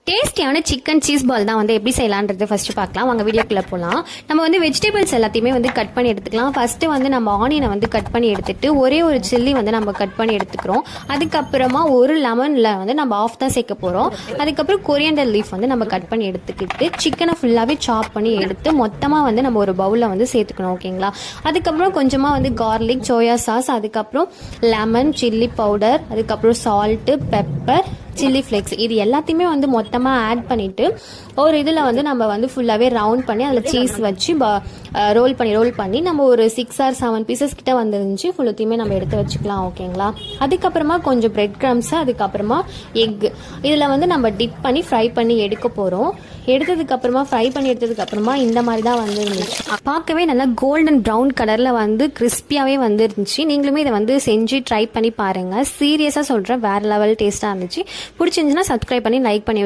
டேஸ்டியான chicken cheese ball தான் வந்து எப்படி செய்யலான்றது ஃபர்ஸ்ட் பார்க்கலாம். வாங்க வீடியோக்குள்ள போகலாம். நம்ம வந்து வெஜிடபிள்ஸ் எல்லாத்தையுமே வந்து கட் பண்ணி எடுத்துக்கலாம். ஃபர்ஸ்ட் வந்து நம்ம ஆனியனை வந்து கட் பண்ணி எடுத்துட்டு ஒரே ஒரு சில்லி வந்து நம்ம கட் பண்ணி எடுத்துக்கிறோம். அதுக்கப்புறமா ஒரு லெமனில் வந்து நம்ம ஆஃப் தான் சேர்க்க போகிறோம். அதுக்கப்புறம் கொரியண்டர் லீஃப் வந்து நம்ம கட் பண்ணி எடுத்துக்கிட்டு சிக்கனை ஃபுல்லாகவே சாப் பண்ணி எடுத்து மொத்தமாக வந்து நம்ம ஒரு பவுலில் வந்து சேர்த்துக்கணும். ஓகேங்களா? அதுக்கப்புறம் கொஞ்சமாக வந்து கார்லிக், சோயா சாஸ், அதுக்கப்புறம் லெமன், சில்லி பவுடர், அதுக்கப்புறம் சால்ட்டு, பெப்பர், சில்லி ஃப்ளேக்ஸ், இது எல்லாத்தையுமே வந்து மொத்தமாக ஆட் பண்ணிவிட்டு ஒரு இதில் வந்து நம்ம வந்து ஃபுல்லாகவே ரவுண்ட் பண்ணி அதில் சீஸ் வச்சு ரோல் பண்ணி நம்ம ஒரு 6 or 7 பீசஸ் கிட்ட வந்துருந்துச்சு ஃபுல்லத்தையுமே நம்ம எடுத்து வச்சுக்கலாம். ஓகேங்களா? அதுக்கப்புறமா கொஞ்சம் பிரெட் க்ரம்ஸு, அதுக்கப்புறமா எக் இதில் வந்து நம்ம டிப் பண்ணி ஃப்ரை பண்ணி எடுக்க போகிறோம். ஃப்ரை பண்ணி எடுத்ததுக்கப்புறமா இந்த மாதிரி தான் வந்து இருந்துச்சு. பார்க்கவே நல்லா கோல்டன் ப்ரௌன் கலரில் வந்து கிறிஸ்பியாகவே வந்து இருந்துச்சு. நீங்களுமே இதை வந்து செஞ்சு ட்ரை பண்ணி பாருங்கள். சீரியஸாக சொல்கிறேன், வேறு லெவல் டேஸ்ட்டாக இருந்துச்சு. பிடிச்சிருந்துச்சுன்னா சப்ஸ்கிரைப் பண்ணி லைக் பண்ணி